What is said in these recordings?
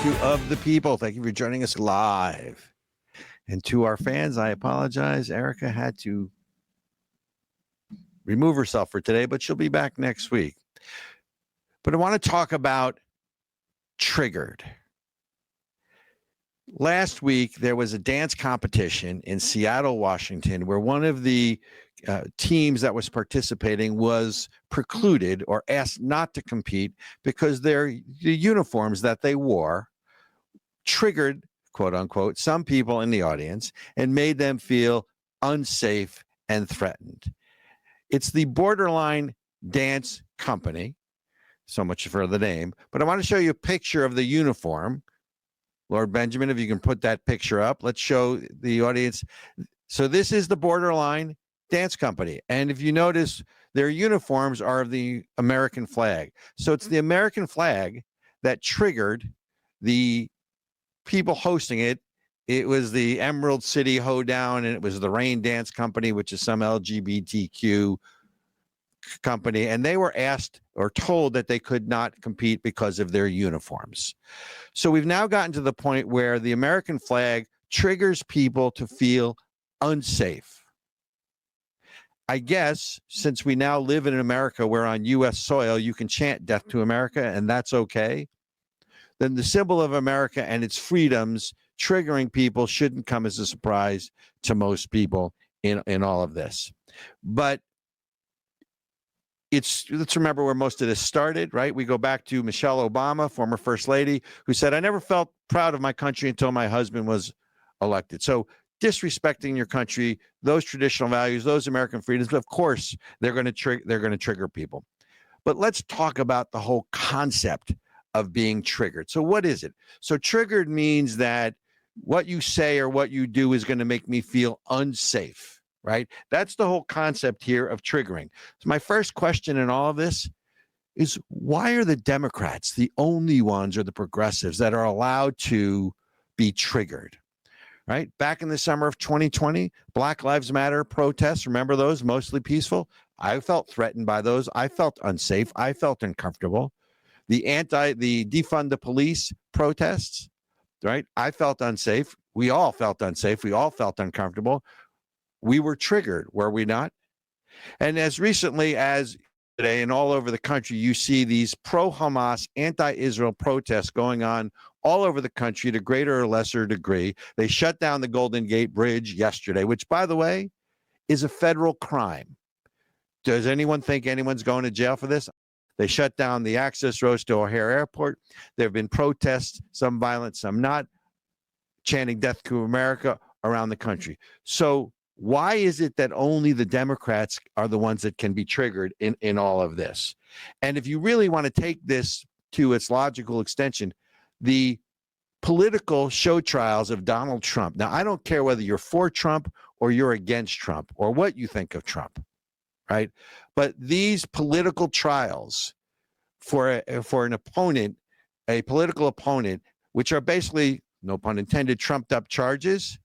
to Of the People. Thank you for joining us live. And to our fans, I apologize. Ericka had to remove herself for today, but she'll be back next week. But I want to talk about triggered. Last week, there was a dance competition in Seattle, Washington, where one of the teams that was participating was precluded or asked not to compete because the uniforms that they wore triggered, quote unquote, some people in the audience and made them feel unsafe and threatened. It's the Borderline Dance Company. So much for the name. But I want to show you a picture of the uniform. Lord Benjamin, if you can put that picture up, let's show the audience. So this is the Borderline Dance Company. And if you notice, their uniforms are of the American flag. So it's the American flag that triggered the people hosting it. It was the Emerald City Hoedown, and it was the Rain Dance Company, which is some LGBTQ company, and they were asked or told that they could not compete because of their uniforms. So we've now gotten to the point where the American flag triggers people to feel unsafe. I guess since we now live in America, where on U.S. soil you can chant death to America, and that's okay, then the symbol of America and its freedoms triggering people shouldn't come as a surprise to most people in all of this. But let's remember where most of this started, right? We go back to Michelle Obama, former First Lady, who said, "I never felt proud of my country until my husband was elected." So disrespecting your country, those traditional values, those American freedoms, of course, they're going to trigger people. But let's talk about the whole concept of being triggered. So what is it? So triggered means that what you say or what you do is going to make me feel unsafe. Right? That's the whole concept here of triggering. So my first question in all of this is, why are the Democrats the only ones, or the progressives, that are allowed to be triggered? Right? Back in the summer of 2020, Black Lives Matter protests, remember those, mostly peaceful? I felt threatened by those. I felt unsafe. I felt uncomfortable. The defund the police protests, right? I felt unsafe. We all felt unsafe. We all felt uncomfortable. We were triggered, were we not? And as recently as today and all over the country, you see these pro-Hamas, anti-Israel protests going on all over the country to greater or lesser degree. They shut down the Golden Gate Bridge yesterday, which, by the way, is a federal crime. Does anyone think anyone's going to jail for this? They shut down the access roads to O'Hare Airport. There have been protests, some violent, some not, chanting death to America around the country. So why is it that only the Democrats are the ones that can be triggered in all of this? And if you really want to take this to its logical extension, the political show trials of Donald Trump. Now, I don't care whether you're for Trump or you're against Trump or what you think of Trump, right? But these political trials for an opponent, a political opponent, which are basically, no pun intended, trumped up charges,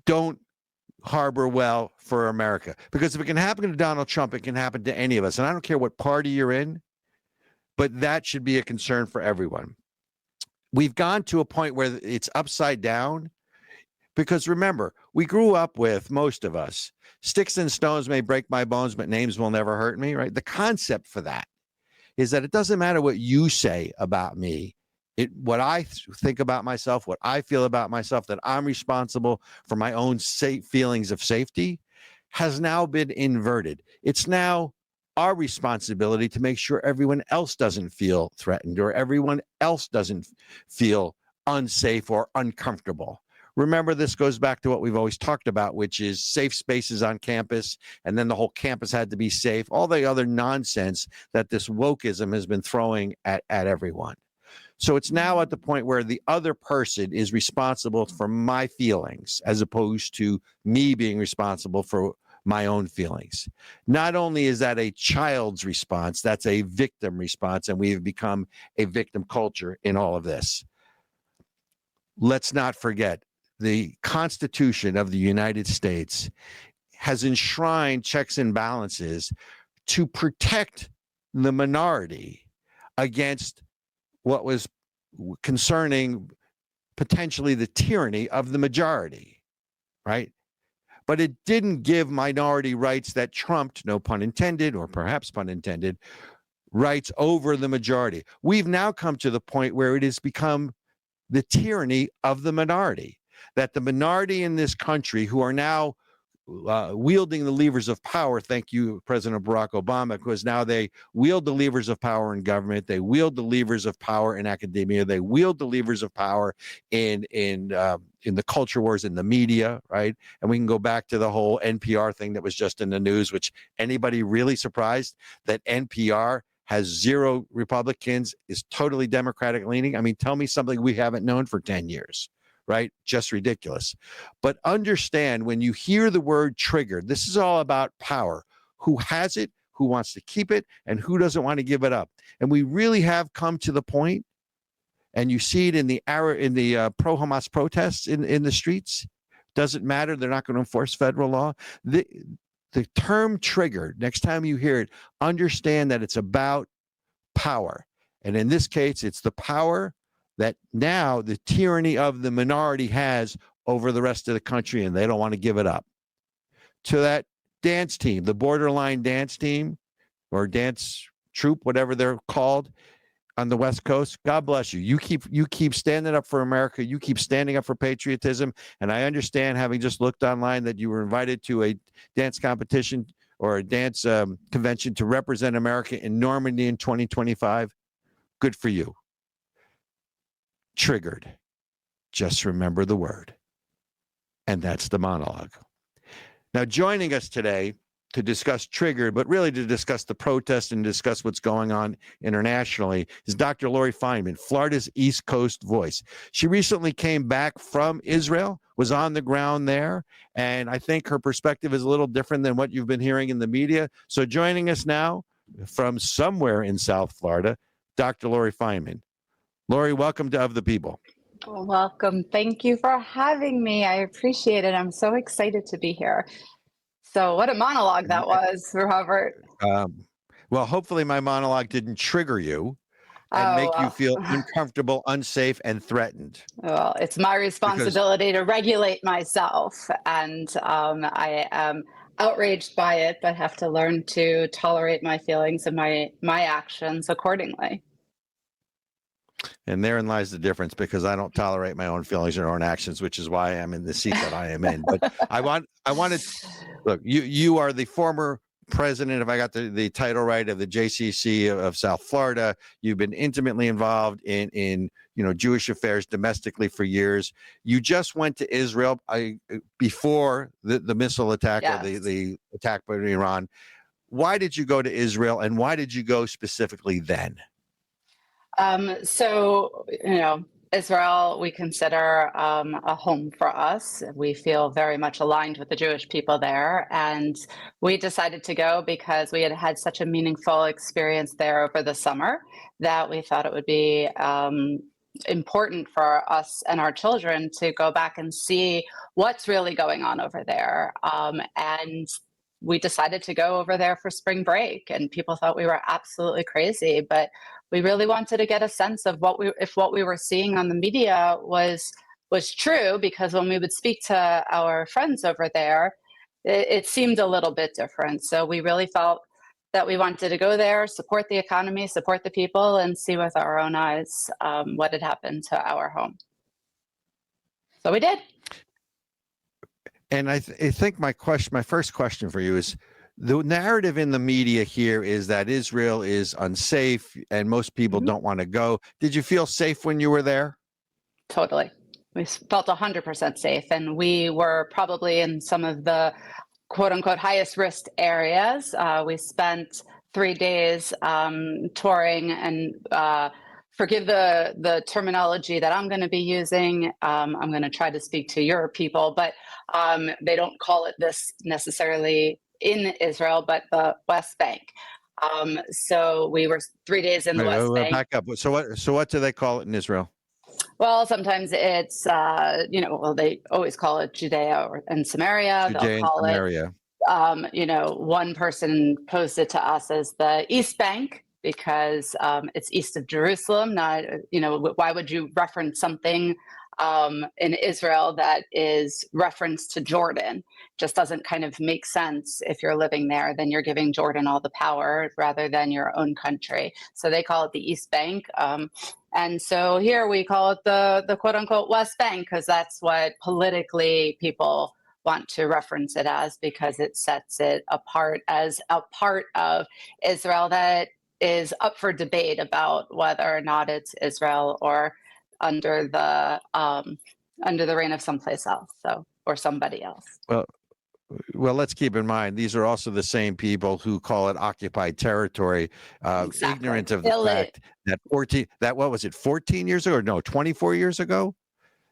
don't harbor well for America. Because if it can happen to Donald Trump, it can happen to any of us. And I don't care what party you're in, but that should be a concern for everyone. We've gone to a point where it's upside down, because remember, we grew up with, most of us, sticks and stones may break my bones, but names will never hurt me, right? The concept for that is that it doesn't matter what you say about me. What I think about myself, what I feel about myself, that I'm responsible for my own feelings of safety, has now been inverted. It's now our responsibility to make sure everyone else doesn't feel threatened or everyone else doesn't feel unsafe or uncomfortable. Remember, this goes back to what we've always talked about, which is safe spaces on campus, and then the whole campus had to be safe, all the other nonsense that this wokeism has been throwing at everyone. So it's now at the point where the other person is responsible for my feelings as opposed to me being responsible for my own feelings. Not only is that a child's response, that's a victim response, and we have become a victim culture in all of this. Let's not forget, the Constitution of the United States has enshrined checks and balances to protect the minority against what was concerning potentially the tyranny of the majority, right? But it didn't give minority rights that trumped, no pun intended, or perhaps pun intended, rights over the majority. We've now come to the point where it has become the tyranny of the minority, that the minority in this country who are now wielding the levers of power, thank you, President Barack Obama, because now they wield the levers of power in government, they wield the levers of power in academia, they wield the levers of power in the culture wars in the media, right? And we can go back to the whole NPR thing that was just in the news, which anybody really surprised that NPR has 0 Republicans, is totally Democratic leaning? I mean, tell me something we haven't known for 10 years. Right? Just ridiculous. But understand, when you hear the word triggered, this is all about power. Who has it, who wants to keep it, and who doesn't want to give it up. And we really have come to the point, and you see it in the pro-Hamas protests in the streets. Doesn't matter. They're not going to enforce federal law. The term triggered, next time you hear it, understand that it's about power. And in this case, it's the power that now the tyranny of the minority has over the rest of the country, and they don't want to give it up. To that dance team, the borderline dance team or dance troupe, whatever they're called on the West Coast, God bless you. You keep standing up for America. You keep standing up for patriotism. And I understand, having just looked online, that you were invited to a dance competition or a dance convention to represent America in Normandy in 2025. Good for you. Triggered. Just remember the word. And that's the monologue. Now, joining us today to discuss triggered, but really to discuss the protest and discuss what's going on internationally, is Dr. Lori Fineman, Florida's East Coast voice. She recently came back from Israel, was on the ground there, and I think her perspective is a little different than what you've been hearing in the media. So joining us now from somewhere in South Florida, Dr. Lori Fineman. Lori, welcome to Of the People. Welcome. Thank you for having me. I appreciate it. I'm so excited to be here. So what a monologue that was, Robert. Well, hopefully my monologue didn't trigger you and make you feel uncomfortable, unsafe, and threatened. Well, it's my responsibility to regulate myself. And I am outraged by it, but have to learn to tolerate my feelings and my actions accordingly. And therein lies the difference, because I don't tolerate my own feelings or own actions, which is why I'm in the seat that I am in. But I wanted, look, you are the former president, if I got the title right, of the JCC of South Florida. You've been intimately involved in Jewish affairs domestically for years. You just went to Israel before the missile attack, yes, or the attack by Iran. Why did you go to Israel, and why did you go specifically then? So, Israel, we consider a home for us. We feel very much aligned with the Jewish people there. And we decided to go because we had had such a meaningful experience there over the summer that we thought it would be important for us and our children to go back and see what's really going on over there. And we decided to go over there for spring break, and people thought we were absolutely crazy, but we really wanted to get a sense of if what we were seeing on the media was true, because when we would speak to our friends over there, it seemed a little bit different. So we really felt that we wanted to go there, support the economy, support the people, and see with our own eyes what had happened to our home. So we did. And I think my first question for you is, the narrative in the media here is that Israel is unsafe and most people don't want to go. Did you feel safe when you were there? Totally. We felt 100% safe, and we were probably in some of the quote unquote highest risk areas. We spent 3 days touring, and forgive the terminology that I'm going to be using. I'm going to try to speak to your people, but they don't call it this necessarily in Israel, but the West Bank. So we were 3 days in the West Bank. Back up. So what do they call it in Israel? Well, sometimes it's, they always call it Judea and Samaria. Judea and Samaria. One person posed it to us as the East Bank, because it's east of Jerusalem. Not, why would you reference something in Israel that is reference to Jordan? Just doesn't kind of make sense. If you're living there, then you're giving Jordan all the power rather than your own country. So they call it the East Bank. And so here we call it the quote unquote West Bank, because that's what politically people want to reference it as, because it sets it apart as a part of Israel that is up for debate about whether or not it's Israel or under the reign of someplace else, or somebody else. Well, let's keep in mind, these are also the same people who call it occupied territory, Exactly. ignorant of the fact that 14 years ago, or no, 24 years ago,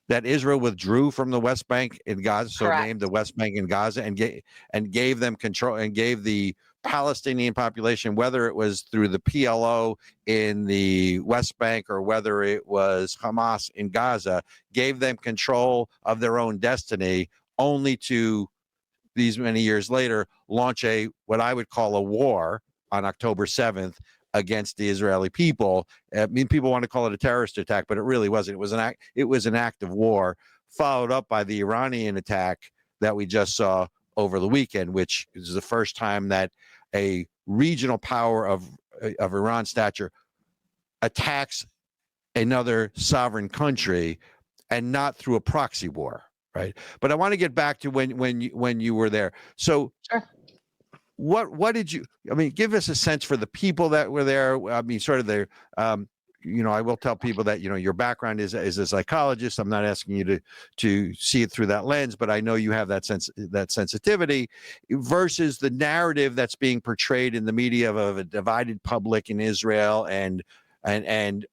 that Israel withdrew from the West Bank in Gaza, so Correct. named the West Bank in Gaza, and gave them control, and gave the Palestinian population, whether it was through the PLO in the West Bank or whether it was Hamas in Gaza, gave them control of their own destiny, only to these many years later launch what I would call a war on October 7th against the Israeli people. I mean, people want to call it a terrorist attack, but it really wasn't. It was an act of war, followed up by the Iranian attack that we just saw over the weekend, which is the first time that a regional power of Iran stature attacks another sovereign country, and not through a proxy war, right? But I want to get back to when you were there. So sure. What did you, I mean, give us a sense for the people that were there. I mean, sort of the, I will tell people that, your background is a psychologist. I'm not asking you to see it through that lens, but I know you have that sensitivity versus the narrative that's being portrayed in the media of a divided public in Israel, and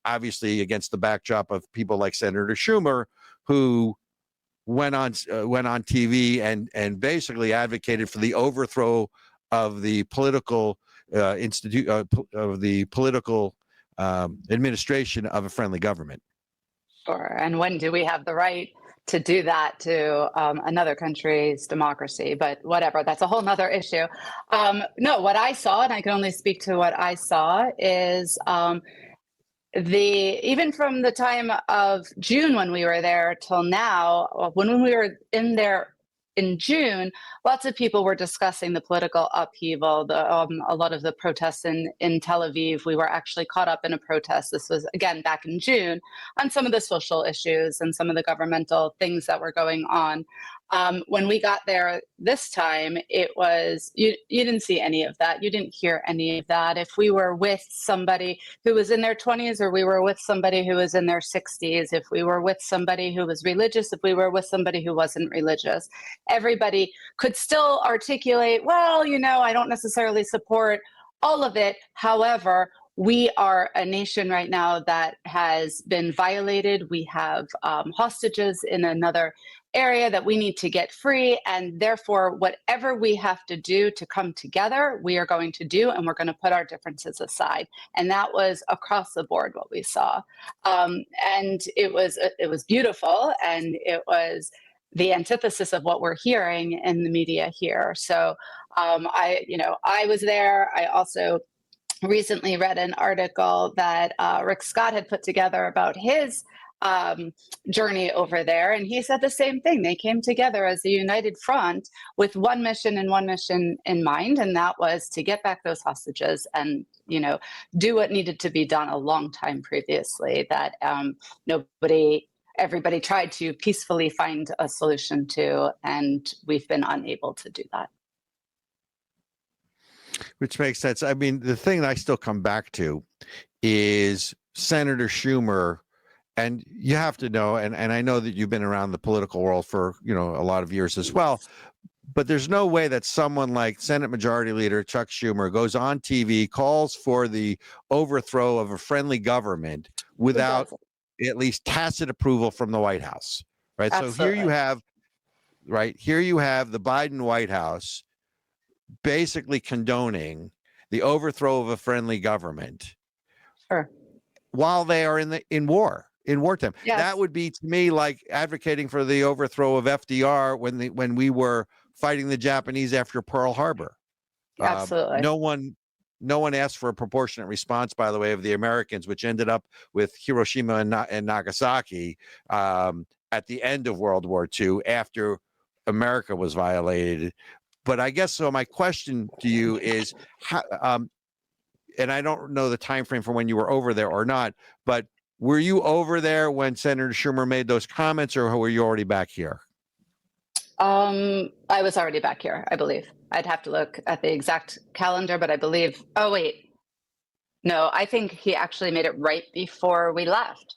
obviously against the backdrop of people like Senator Schumer, who went on TV and basically advocated for the overthrow of the political administration of a friendly government. Sure. And when do we have the right to do that to another country's democracy? But whatever, that's a whole nother issue. No, what I saw, and I can only speak to what I saw, is even from the time of June when we were there till now, when we were in there in June, lots of people were discussing the political upheaval, a lot of the protests in Tel Aviv. We were actually caught up in a protest. This was, again, back in June, on some of the social issues and some of the governmental things that were going on. When we got there this time, it was, you didn't see any of that. You didn't hear any of that. If we were with somebody who was in their 20s, or we were with somebody who was in their 60s, if we were with somebody who was religious, if we were with somebody who wasn't religious, everybody could still articulate, well, I don't necessarily support all of it. However, we are a nation right now that has been violated. We have hostages in another area that we need to get free. And therefore, whatever we have to do to come together, we are going to do, and we're going to put our differences aside. And that was across the board what we saw. And it was beautiful. And it was the antithesis of what we're hearing in the media here. So I was there. I also recently read an article that Rick Scott had put together about his journey over there, and he said the same thing. They came together as a united front with one mission in mind, and that was to get back those hostages and do what needed to be done a long time previously that everybody tried to peacefully find a solution to, and we've been unable to do that. Which makes sense. I mean, the thing that I still come back to is Senator Schumer, and you have to know, and I know that you've been around the political world for, a lot of years as well, but there's no way that someone like Senate Majority Leader Chuck Schumer goes on TV, calls for the overthrow of a friendly government without at least tacit approval from the White House, right? Absolutely. So here you have the Biden White House basically condoning the overthrow of a friendly government, sure, while they are in wartime. Yes. That would be, to me, like advocating for the overthrow of FDR when we were fighting the Japanese after Pearl Harbor. Absolutely. No one no one asked for a proportionate response, by the way, of the Americans, which ended up with Hiroshima and Nagasaki at the end of World War II, after America was violated. But I guess so. My question to you is, how, and I don't know the time frame for when you were over there or not, but were you over there when Senator Schumer made those comments, or were you already back here? I was already back here, I believe. I'd have to look at the exact calendar, but I believe, oh, wait. No, I think he actually made it right before we left.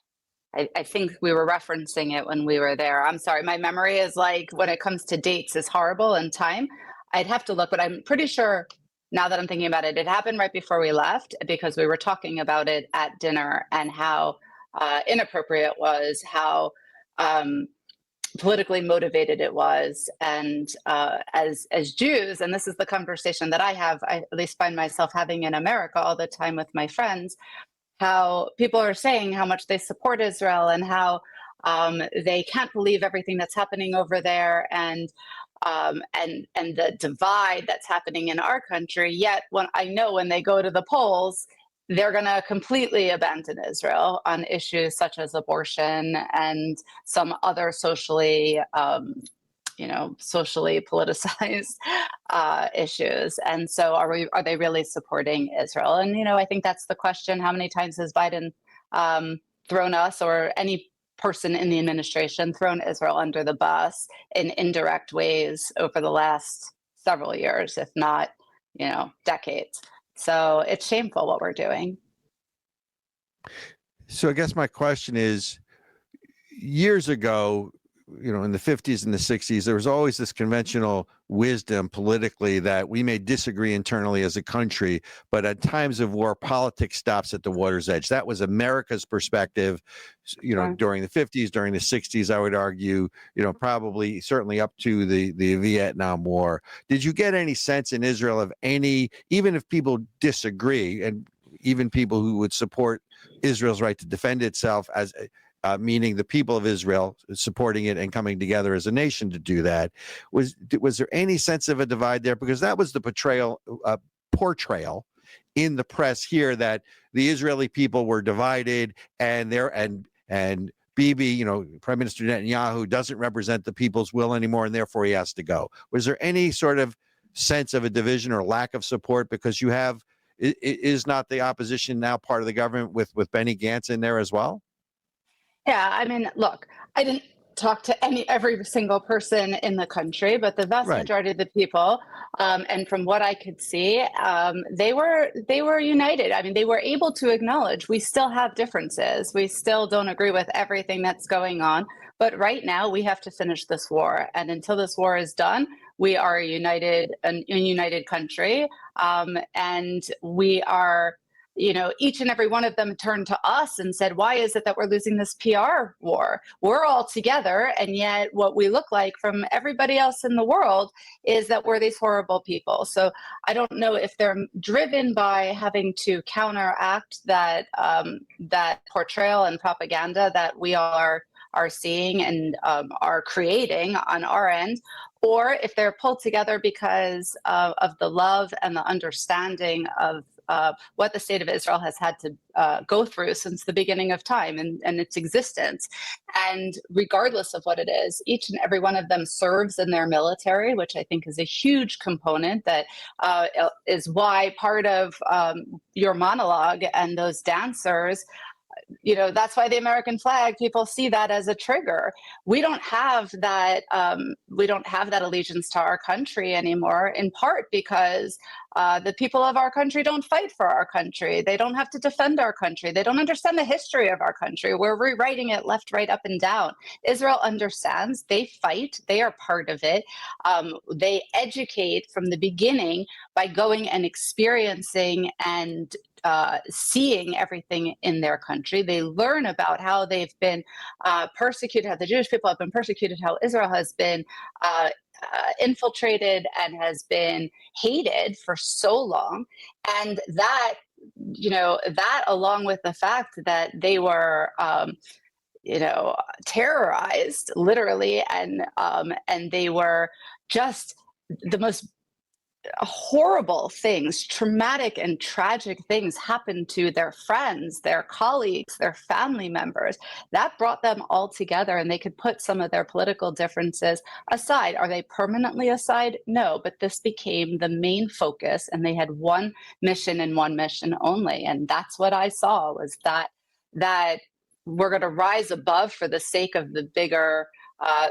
I think we were referencing it when we were there. I'm sorry, my memory is like, when it comes to dates, is horrible and time. I'd have to look, but I'm pretty sure now that I'm thinking about it, it happened right before we left, because we were talking about it at dinner and how inappropriate it was, how politically motivated it was. And as Jews, and this is the conversation that I at least find myself having in America all the time with my friends, how people are saying how much they support Israel and how they can't believe everything that's happening over there, and the divide that's happening in our country. Yet when they go to the polls, they're going to completely abandon Israel on issues such as abortion and some other socially politicized issues. And so are they really supporting Israel? And, I think that's the question. How many times has Biden thrown us, or any person in the administration, thrown Israel under the bus in indirect ways over the last several years, if not, decades? So it's shameful what we're doing. So I guess my question is, years ago, in the 50s and the 60s, there was always this conventional wisdom politically that we may disagree internally as a country, but at times of war, politics stops at the water's edge. That was America's perspective, during the 50s, during the 60s, I would argue, probably certainly up to the Vietnam War. Did you get any sense in Israel of any, even if people disagree, and even people who would support Israel's right to defend itself, as meaning the people of Israel supporting it and coming together as a nation to do that, was there any sense of a divide there? Because that was the portrayal in the press here, that the Israeli people were divided, and Bibi, Prime Minister Netanyahu, doesn't represent the people's will anymore, and therefore he has to go. Was there any sort of sense of a division or lack of support? Because is not the opposition now part of the government with Benny Gantz in there as well? Yeah, I mean, look, I didn't talk to every single person in the country, but the vast majority of the people, and from what I could see, they were united. I mean, they were able to acknowledge we still have differences. We still don't agree with everything that's going on, but right now we have to finish this war, and until this war is done, we are a united country, and we are. Each and every one of them turned to us and said, why is it that we're losing this PR war? We're all together, and yet what we look like from everybody else in the world is that we're these horrible people. So I don't know if they're driven by having to counteract that portrayal and propaganda that we are seeing and are creating on our end, or if they're pulled together because of the love and the understanding of what the state of Israel has had to go through since the beginning of time and its existence. And regardless of what it is, each and every one of them serves in their military, which I think is a huge component that is why part of your monologue and those dancers, that's why the American flag, people see that as a trigger. We don't have that. We don't have that allegiance to our country anymore, in part because the people of our country don't fight for our country. They don't have to defend our country. They don't understand the history of our country. We're rewriting it left, right, up, and down. Israel understands. They fight. They are part of it. They educate from the beginning by going and experiencing and seeing everything in their country. They learn about how they've been persecuted, how the Jewish people have been persecuted, how Israel has been infiltrated and has been hated for so long. And that, that along with the fact that they were, terrorized literally, and they were just the most horrible things, traumatic and tragic things happen to their friends, their colleagues, their family members. That brought them all together, and they could put some of their political differences aside. Are they permanently aside? No, but this became the main focus, and they had one mission and one mission only. And that's what I saw, was that we're going to rise above for the sake of the bigger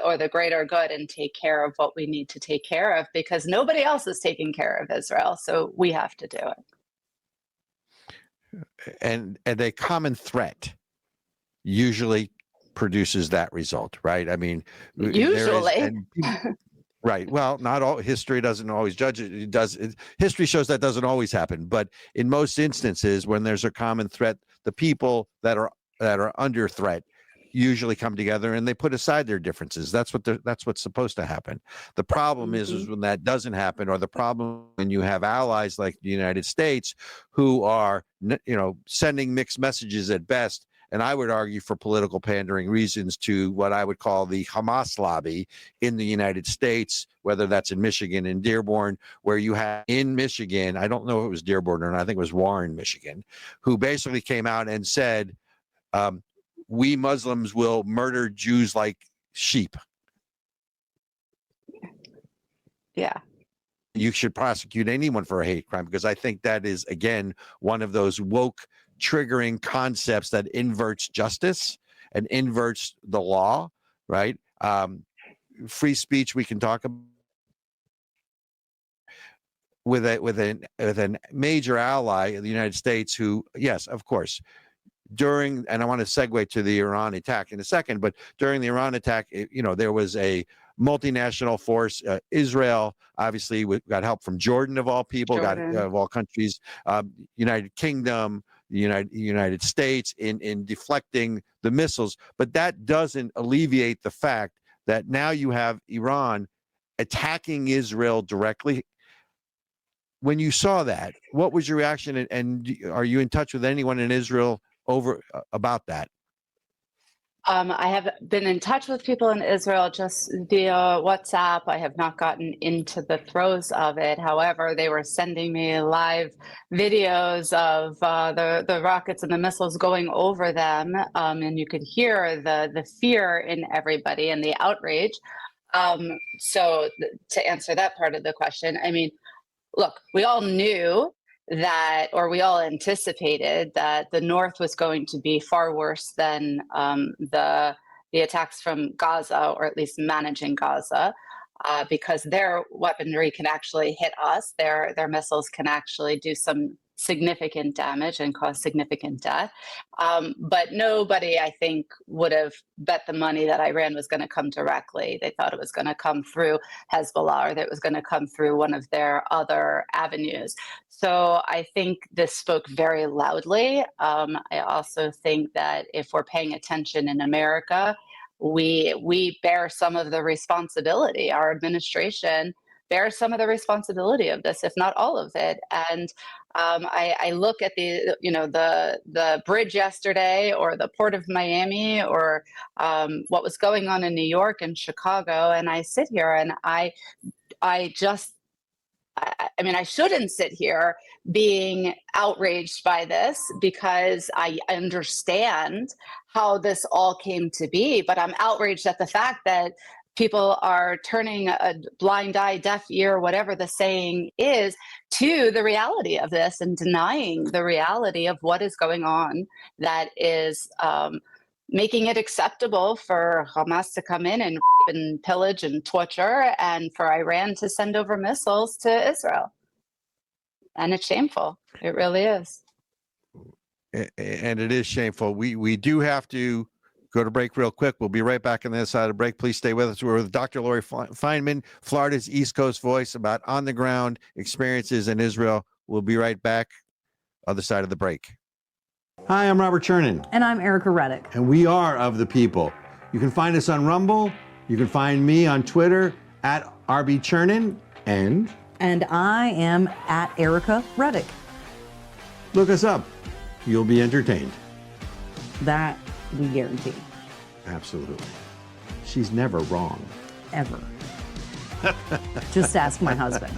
or the greater good, and take care of what we need to take care of, because nobody else is taking care of Israel. So we have to do it. And a common threat usually produces that result, right? I mean, Usually. Right. Well, not all. History doesn't always judge it. History shows that doesn't always happen, but in most instances, when there's a common threat, the people that are under threat usually come together and they put aside their differences. That's what's supposed to happen. The problem is when that doesn't happen, or the problem when you have allies like the United States who are, sending mixed messages at best. And I would argue for political pandering reasons to what I would call the Hamas lobby in the United States, whether that's in Michigan, in Dearborn, where you have in Michigan, I don't know if it was Dearborn or not, I think it was Warren, Michigan, who basically came out and said, we Muslims will murder Jews like sheep. Yeah. You should prosecute anyone for a hate crime, because I think that is, again, one of those woke triggering concepts that inverts justice and inverts the law, right? Free speech, we can talk about with a major ally of the United States who, yes, of course, and I want to segue to the Iran attack in a second, but during the Iran attack, there was a multinational force. Israel obviously got help from Jordan, of all people, of all countries, United Kingdom, United States in deflecting the missiles. But that doesn't alleviate the fact that now you have Iran attacking Israel directly. When you saw that, what was your reaction? And are you in touch with anyone in Israel about that? I have been in touch with people in Israel just via WhatsApp. I have not gotten into the throes of it. However, they were sending me live videos of the rockets and the missiles going over them, and you could hear the fear in everybody and the outrage. So to answer that part of the question, I mean, look, we all knew that, or we all anticipated that the North was going to be far worse than the attacks from Gaza, or at least managing Gaza, because their weaponry can actually hit us. Their missiles can actually do some significant damage and cause significant death. But nobody, I think, would have bet the money that Iran was going to come directly. They thought it was going to come through Hezbollah, or that it was going to come through one of their other avenues. So I think this spoke very loudly. I also think that if we're paying attention in America, we bear some of the responsibility. Our administration bears some of the responsibility of this, if not all of it. And I look at the bridge yesterday, or the port of Miami, or what was going on in New York and Chicago, and I sit here and I mean, I shouldn't sit here being outraged by this, because I understand how this all came to be, but I'm outraged at the fact that people are turning a blind eye, deaf ear, whatever the saying is, to the reality of this, and denying the reality of what is going on, that is making it acceptable for Hamas to come in and pillage and torture, and for Iran to send over missiles to Israel. And it's shameful. It really is. And it is shameful. We do have to go to break real quick. We'll be right back on the other side of the break. Please stay with us. We're with Dr. Lori Fineman, Florida's East Coast voice, about on-the-ground experiences in Israel. We'll be right back, other side of the break. Hi, I'm Robert Chernin. And I'm Ericka RedicX. And we are Of the People. You can find us on Rumble. You can find me on Twitter at RBChernin. And I am at Ericka RedicX. Look us up. You'll be entertained. That we guarantee. Absolutely. She's never wrong. Ever. Just ask my husband.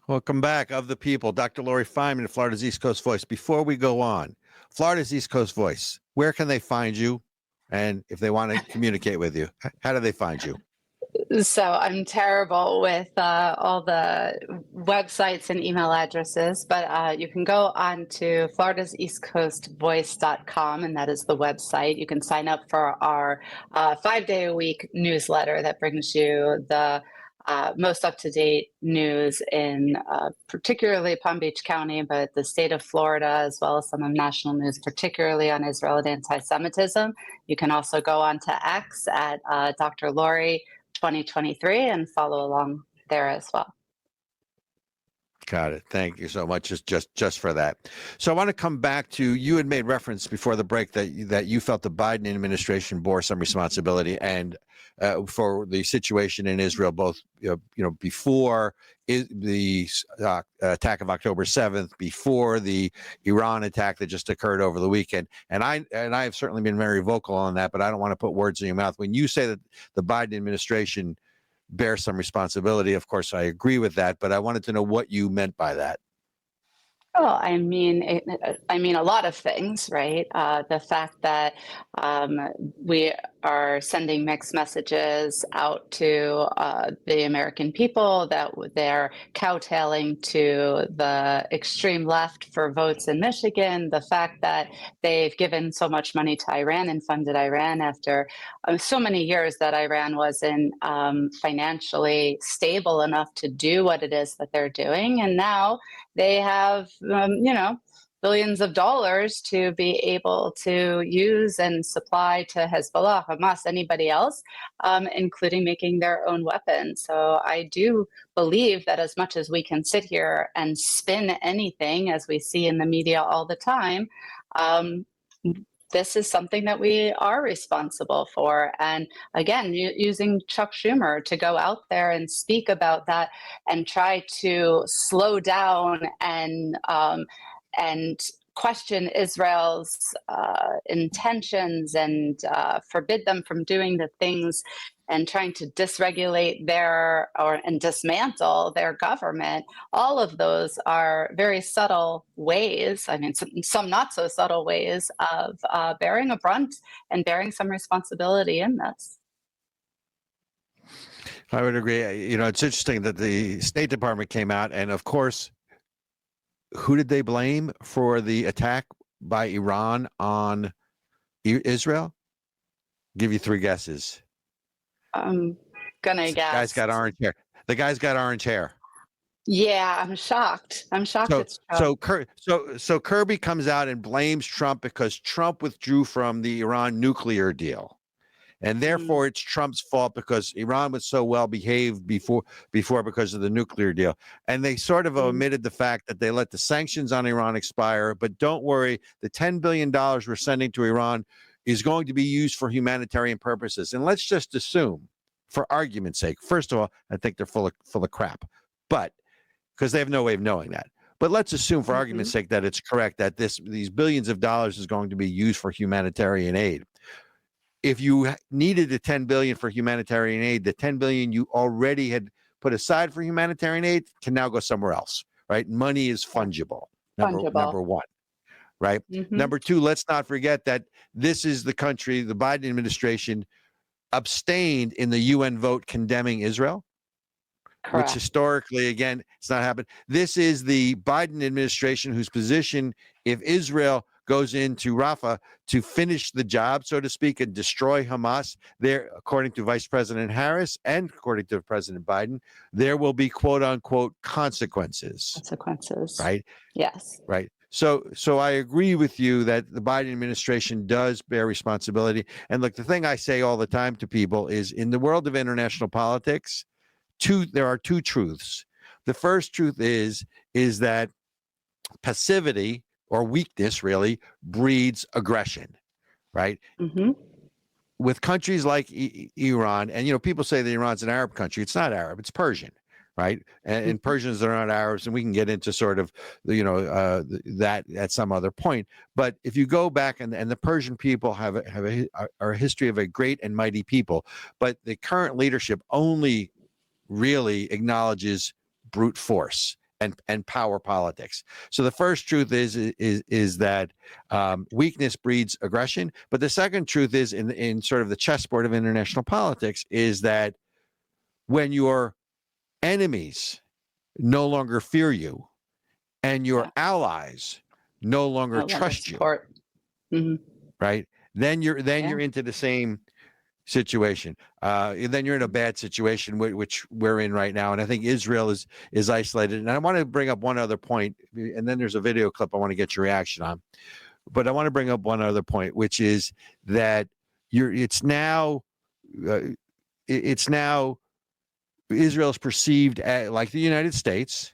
Welcome back, Of the People. Dr. Lori Fineman, Florida's East Coast Voice. Before we go on, Florida's East Coast Voice, where can they find you? And if they want to communicate with you, how do they find you? So I'm terrible with all the websites and email addresses, but you can go on to floridaseastcoastvoice.com, and that is the website. You can sign up for our 5-day-a-week newsletter that brings you the most up-to-date news in particularly Palm Beach County, but the state of Florida, as well as some of national news, particularly on Israel and anti-Semitism. You can also go on to X at Dr. Lori 2023 and follow along there as well. Got it. Thank you so much. Just for that. So I want to come back to, you had made reference before the break that you felt the Biden administration bore some responsibility and for the situation in Israel, both before the attack of October 7th, before the Iran attack that just occurred over the weekend. And I have certainly been very vocal on that, but I don't want to put words in your mouth. When you say that the Biden administration bear some responsibility, of course, I agree with that, but I wanted to know what you meant by that. Well, I mean a lot of things, right? The fact that we are sending mixed messages out to the American people, that they're kowtowing to the extreme left for votes in Michigan, the fact that they've given so much money to Iran and funded Iran after so many years that Iran wasn't financially stable enough to do what it is that they're doing. And now they have, billions of dollars to be able to use and supply to Hezbollah, Hamas, anybody else, including making their own weapons. So I do believe that as much as we can sit here and spin anything, as we see in the media all the time, this is something that we are responsible for. And again, using Chuck Schumer to go out there and speak about that and try to slow down and question Israel's intentions and forbid them from doing the things and trying to dysregulate and dismantle their government. All of those are very subtle ways, some not so subtle ways of bearing a brunt and bearing some responsibility in this. I would agree. It's interesting that the State Department came out, and of course, who did they blame for the attack by Iran on Israel? Give you 3 guesses. I'm gonna guess. The guy's got orange hair. Yeah, I'm shocked. It's Trump. So Kirby comes out and blames Trump because Trump withdrew from the Iran nuclear deal. And therefore it's Trump's fault because Iran was so well behaved before because of the nuclear deal. And they sort of omitted the fact that they let the sanctions on Iran expire. But don't worry, the $10 billion we're sending to Iran is going to be used for humanitarian purposes. And let's just assume, for argument's sake, first of all, I think they're full of crap, but because they have no way of knowing that. But let's assume, for argument's sake, that it's correct that these billions of dollars is going to be used for humanitarian aid. If you needed the $10 billion for humanitarian aid, the $10 billion you already had put aside for humanitarian aid can now go somewhere else, right? Money is fungible. Number one. Right. Number 2, let's not forget that this is the country, the Biden administration abstained in the UN vote condemning Israel, which historically, again, it's not happened. This is the Biden administration whose position, if Israel goes into Rafah to finish the job, so to speak, and destroy Hamas, there, according to Vice President Harris and according to President Biden, there will be quote unquote consequences. Right. Yes. Right. So I agree with you that the Biden administration does bear responsibility. And look, the thing I say all the time to people is, in the world of international politics, there are 2 truths. The first truth is that passivity or weakness really breeds aggression, right? With countries like Iran, and people say that Iran's an Arab country. It's not Arab, it's Persian. Right. And Persians are not Arabs, and we can get into sort of, that at some other point. But if you go back, and the Persian people are a history of a great and mighty people, but the current leadership only really acknowledges brute force and power politics. So the first truth is that weakness breeds aggression. But the second truth is in sort of the chessboard of international politics is that when your enemies no longer fear you and your allies no longer trust you, right? Then you're into the same situation. Then you're in a bad situation, which we're in right now. And I think Israel is isolated. And I want to bring up one other point, and then there's a video clip I want to get your reaction on. But I want to bring up one other point, which is that it's now Israel is perceived like the United States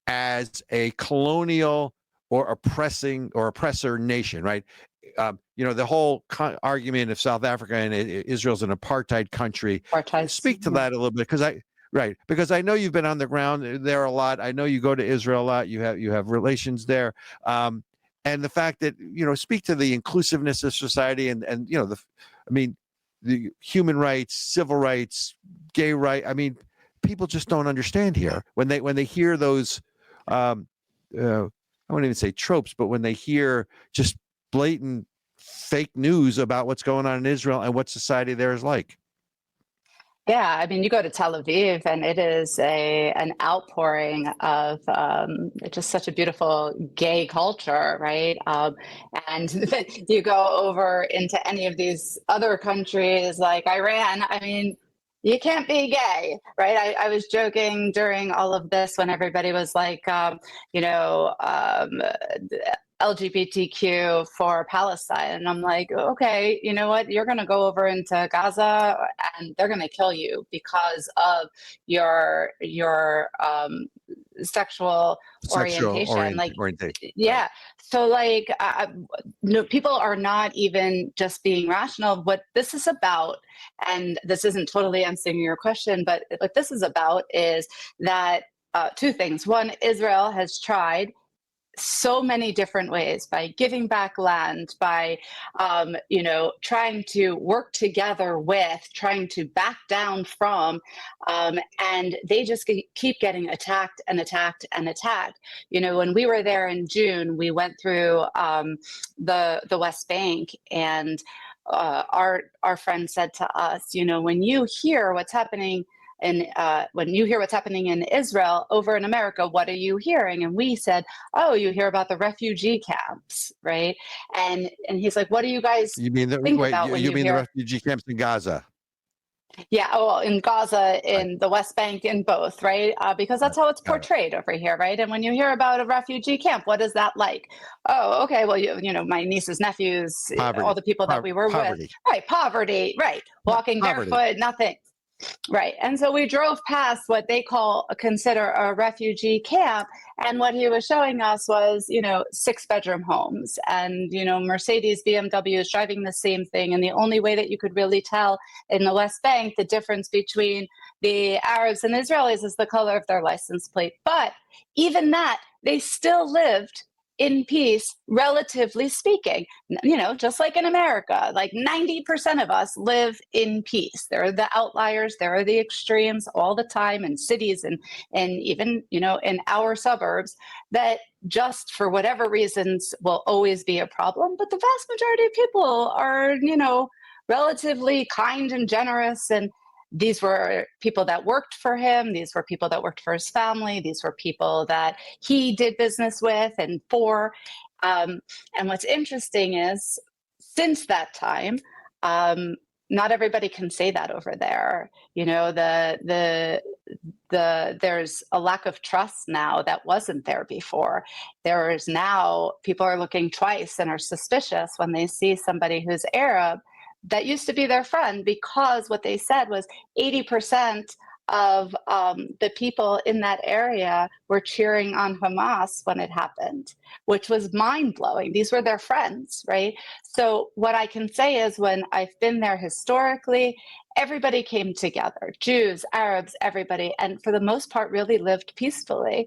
as a colonial or oppressor nation, right? The whole argument of South Africa and Israel's an apartheid country. Speak to that a little bit, because I know you've been on the ground there a lot. I know you go to Israel a lot. You have relations there, and the fact that speak to the inclusiveness of society and the human rights, civil rights, gay rights. I mean, people just don't understand here when they hear those. I won't even say tropes, but when they hear just blatant fake news about what's going on in Israel and what society there is like. Yeah, I mean, you go to Tel Aviv and it is an outpouring of just such a beautiful gay culture, right? And then you go over into any of these other countries like Iran, I mean, you can't be gay, right? I was joking during all of this when everybody was like, LGBTQ for Palestine. And I'm like, okay, you know what? You're going to go over into Gaza and they're going to kill you because of your sexual orientation. Yeah. So no, people are not even just being rational. What this is about, and this isn't totally answering your question, but what this is about is that two things. One, Israel has tried so many different ways by giving back land, by trying to work together with, trying to back down from, and they just keep getting attacked and attacked and attacked. When we were there in June, we went through the West Bank, and our friend said to us, when you hear what's happening and when you hear what's happening in Israel over in America, what are you hearing? And we said, oh, you hear about the refugee camps, right? And he's like, what do you guys think about when you mean the refugee camps in Gaza? Yeah, well, in Gaza, in the West Bank, in both, right? Because that's how it's portrayed over here, right? And when you hear about a refugee camp, what is that like? Oh, okay, well, my nieces, nephews, all the people that we were with, right? Poverty, right? Walking barefoot, nothing. Right. And so we drove past what they consider a refugee camp. And what he was showing us was, 6-bedroom homes and, Mercedes, BMWs driving the same thing. And the only way that you could really tell in the West Bank the difference between the Arabs and Israelis is the color of their license plate. But even that, they still lived in peace, relatively speaking, just like in America, like 90% of us live in peace. There are the outliers, there are the extremes all the time in cities and even, in our suburbs that just for whatever reasons will always be a problem. But the vast majority of people are, relatively kind and generous, and these were people that worked for him. These were people that worked for his family. These were people that he did business with and for. And what's interesting is since that time, not everybody can say that over there. There's a lack of trust now that wasn't there before. There is now, people are looking twice and are suspicious when they see somebody who's Arab that used to be their friend, because what they said was 80% of the people in that area were cheering on Hamas when it happened, which was mind-blowing. These were their friends, right? So what I can say is when I've been there historically, everybody came together, Jews, Arabs, everybody, and for the most part really lived peacefully.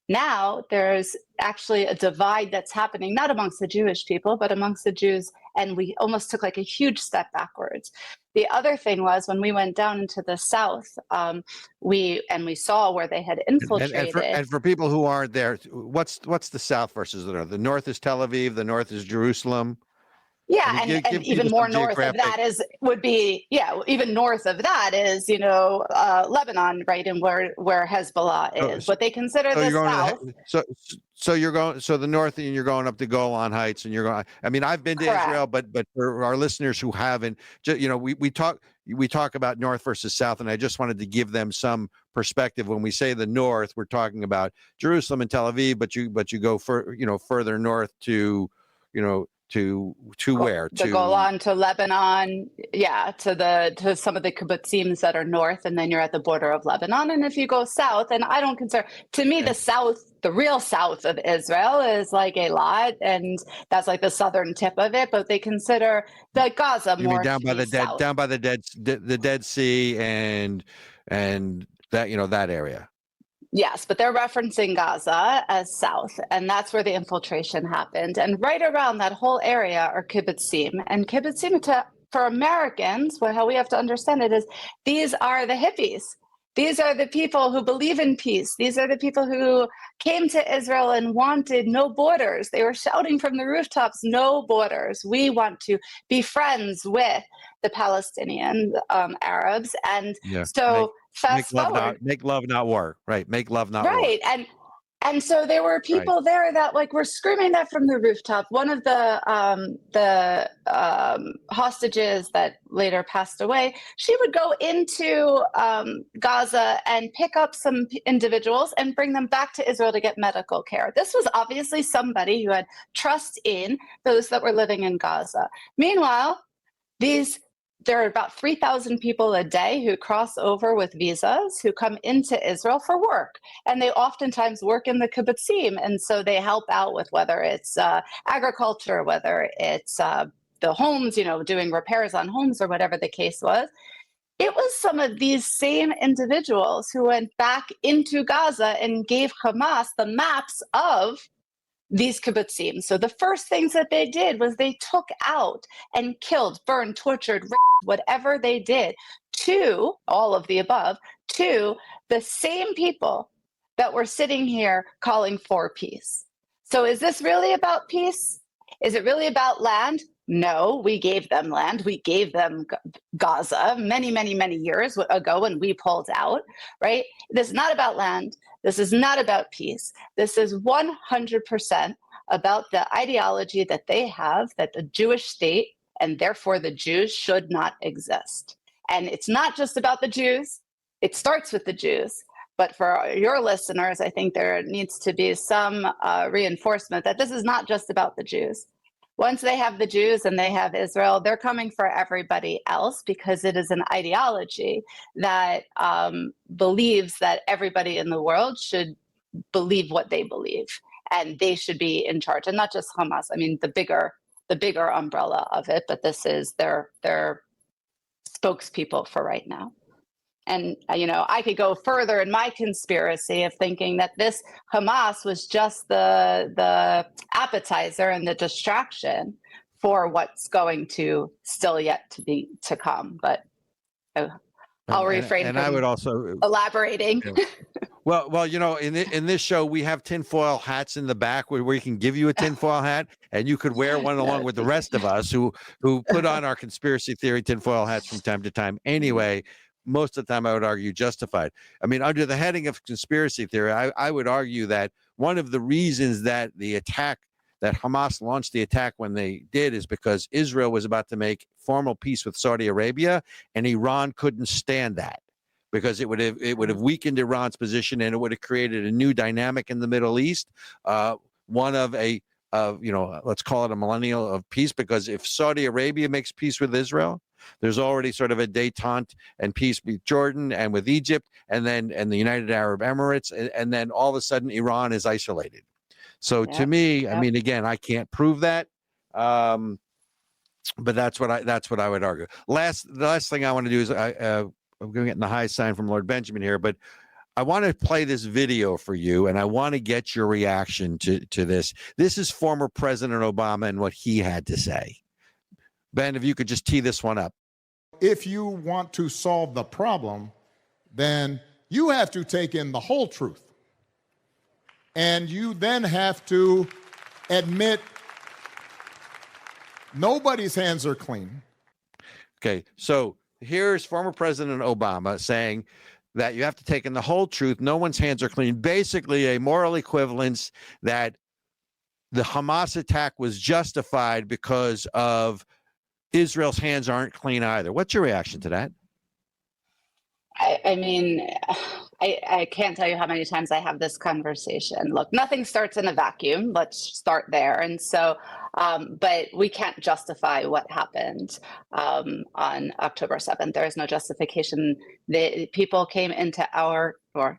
Now there's actually a divide that's happening, not amongst the Jewish people, but amongst the Jews. And we almost took like a huge step backwards. The other thing was when we went down into the south, we saw where they had infiltrated. And for people who aren't there, what's the south versus the north? The north is Tel Aviv, the north is Jerusalem. Yeah, I mean, and even more north of that would be even north of that is Lebanon, right, and where Hezbollah is. What they consider the south. So the north, and you're going up to Golan Heights, and you're going. I mean, I've been to Israel, but for our listeners who haven't, we talk about north versus south, and I just wanted to give them some perspective. When we say the north, we're talking about Jerusalem and Tel Aviv, but you go further north to where? To Golan, to Lebanon, to some of the kibbutzim that are north, and then you're at the border of Lebanon. And if you go south, and I don't consider, to me, the south, the real south of Israel is like Eilat, and that's like the southern tip of it. But they consider the Gaza more down by the Dead Sea, and that area. Yes, but they're referencing Gaza as south, and that's where the infiltration happened. And right around that whole area are kibbutzim. And kibbutzim, for Americans, how we have to understand it is these are the hippies. These are the people who believe in peace. These are the people who came to Israel and wanted no borders. They were shouting from the rooftops, no borders. We want to be friends with the Palestinian Arabs. And fast forward. Make love, not war. Right. Make love, not war. Right. And so there were people there that were screaming that from the rooftop. One of the hostages that later passed away, she would go into Gaza and pick up some individuals and bring them back to Israel to get medical care. This was obviously somebody who had trust in those that were living in Gaza. Meanwhile, there are about 3,000 people a day who cross over with visas who come into Israel for work. And they oftentimes work in the kibbutzim. And so they help out with whether it's agriculture, whether it's the homes, doing repairs on homes or whatever the case was. It was some of these same individuals who went back into Gaza and gave Hamas the maps of these kibbutzim. So the first things that they did was they took out and killed, burned, tortured, raped, whatever they did, to all of the above, to the same people that were sitting here calling for peace. So is this really about peace? Is it really about land? No, we gave them land. We gave them Gaza many, many, many years ago when we pulled out, right? This is not about land. This is not about peace. This is 100% about the ideology that they have that the Jewish state and therefore the Jews should not exist. And it's not just about the Jews. It starts with the Jews. But for your listeners, I think there needs to be some reinforcement that this is not just about the Jews. Once they have the Jews and they have Israel, they're coming for everybody else because it is an ideology that believes that everybody in the world should believe what they believe and they should be in charge, and not just Hamas. I mean, the bigger umbrella of it, but this is their spokespeople for right now. And, I could go further in my conspiracy of thinking that this Hamas was just the appetizer and the distraction for what's going to still yet to come. But I'll refrain from I would also elaborating. Well, in this show, we have tinfoil hats in the back where we can give you a tinfoil hat and you could wear one along with the rest of us who put on our conspiracy theory tinfoil hats from time to time. Anyway, most of the time I would argue justified. I mean, under the heading of conspiracy theory, I would argue that one of the reasons that Hamas launched the attack when they did is because Israel was about to make formal peace with Saudi Arabia, and Iran couldn't stand that because it would have weakened Iran's position and it would have created a new dynamic in the Middle East, one of let's call it a millennial of peace, because if Saudi Arabia makes peace with Israel, there's already sort of a détente and peace with Jordan and with Egypt and the United Arab Emirates. And then all of a sudden, Iran is isolated. So to me, I mean, again, I can't prove that. But that's what I would argue. The last thing I want to do is I'm going to get in the high sign from Lord Benjamin here, but I want to play this video for you, and I want to get your reaction to this. This is former President Obama and what he had to say. Ben, if you could just tee this one up. If you want to solve the problem, then you have to take in the whole truth. And you then have to admit nobody's hands are clean. Okay, so here's former President Obama saying that you have to take in the whole truth. No one's hands are clean. Basically, a moral equivalence that the Hamas attack was justified because of Israel's hands aren't clean either. What's your reaction to that? I mean, I can't tell you how many times I have this conversation. Look, nothing starts in a vacuum. Let's start there. And so, but we can't justify what happened on October 7th. There is no justification. The people came into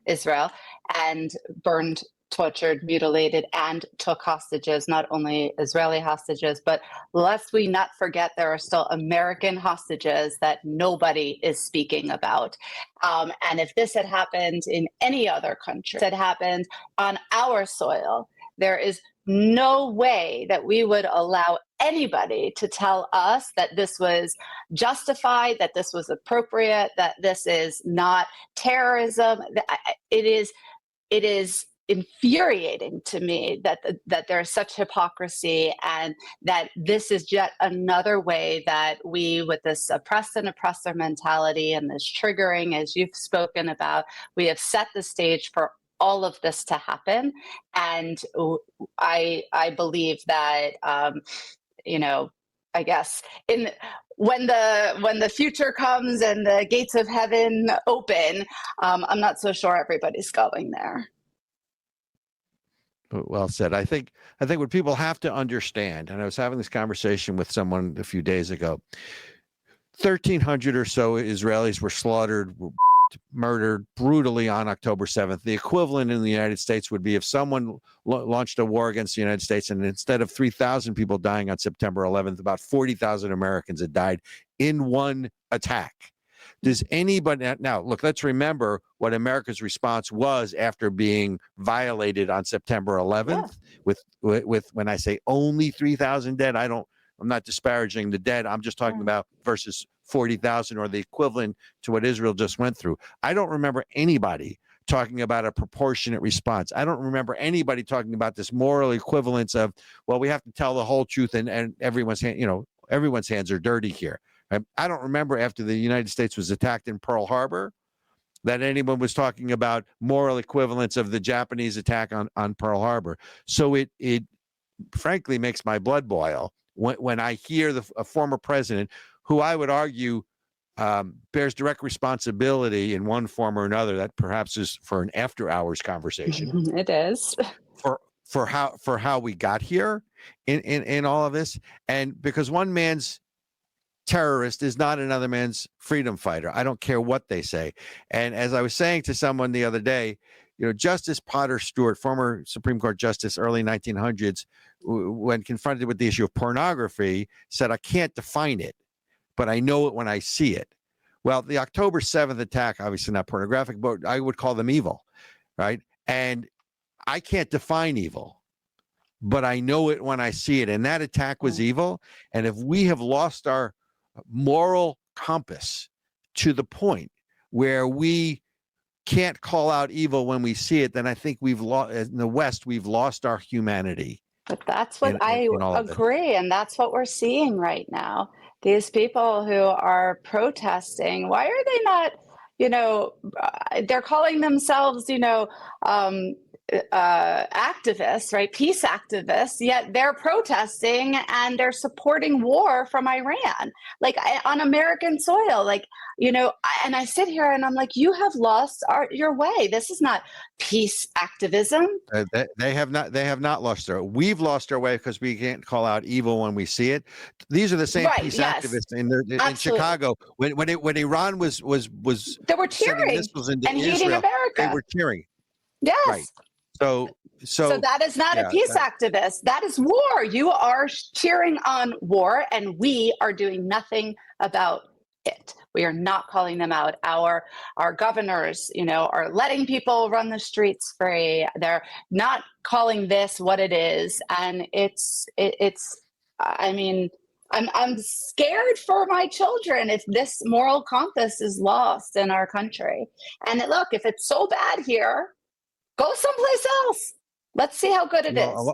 Israel and burned, tortured, mutilated, and took hostages, not only Israeli hostages, but lest we not forget there are still American hostages that nobody is speaking about. And if this had happened in any other country, that happened on our soil, there is no way that we would allow anybody to tell us that this was justified, that this was appropriate, that this is not terrorism. It is infuriating to me that there's such hypocrisy, and that this is yet another way that we, with this oppressed and oppressor mentality and this triggering, as you've spoken about, we have set the stage for all of this to happen. And I believe that I guess when the future comes and the gates of heaven open, I'm not so sure everybody's going there. Well said. I think what people have to understand, and I was having this conversation with someone a few days ago, 1,300 or so Israelis were slaughtered, murdered brutally on October 7th. The equivalent in the United States would be if someone launched a war against the United States, and instead of 3,000 people dying on September 11th, about 40,000 Americans had died in one attack. Does anybody now look? Let's remember what America's response was after being violated on September 11th. Yeah. With when I say only 3,000 dead, I'm not disparaging the dead. I'm just talking about versus 40,000 or the equivalent to what Israel just went through. I don't remember anybody talking about a proportionate response. I don't remember anybody talking about this moral equivalence of, well, we have to tell the whole truth and everyone's hands are dirty here. I don't remember after the United States was attacked in Pearl Harbor that anyone was talking about moral equivalence of the Japanese attack on Pearl Harbor. So it frankly makes my blood boil when I hear a former president who I would argue bears direct responsibility in one form or another. That perhaps is for an after hours conversation. It is. For how we got here in all of this, and because one man's terrorist is not another man's freedom fighter. I don't care what they say. And as I was saying to someone the other day, Justice Potter Stewart, former Supreme Court Justice, early 1900s, when confronted with the issue of pornography, said, I can't define it, but I know it when I see it. Well, the October 7th attack, obviously not pornographic, but I would call them evil, right? And I can't define evil, but I know it when I see it. And that attack was evil. And if we have lost our moral compass to the point where we can't call out evil when we see it, then I think we've lost, in the West, we've lost our humanity. But that's what I agree. And that's what we're seeing right now. These people who are protesting, why are they not, they're calling themselves, activists, right? Peace activists, yet they're protesting and they're supporting war from Iran, on American soil, and I sit here and I'm like, you have lost your way. This is not peace activism. They have not lost their. We've lost our way because we can't call out evil when we see it. These are the same peace activists in Chicago when Iran was they were cheering and hating America. They were cheering. Yes. Right. So that is not a peace activist. That is war. You are cheering on war, and we are doing nothing about it. We are not calling them out. Our governors, are letting people run the streets free. They're not calling this what it is, and it's. I mean, I'm scared for my children if this moral compass is lost in our country. And look, if it's so bad here, go someplace else. Let's see how good it is.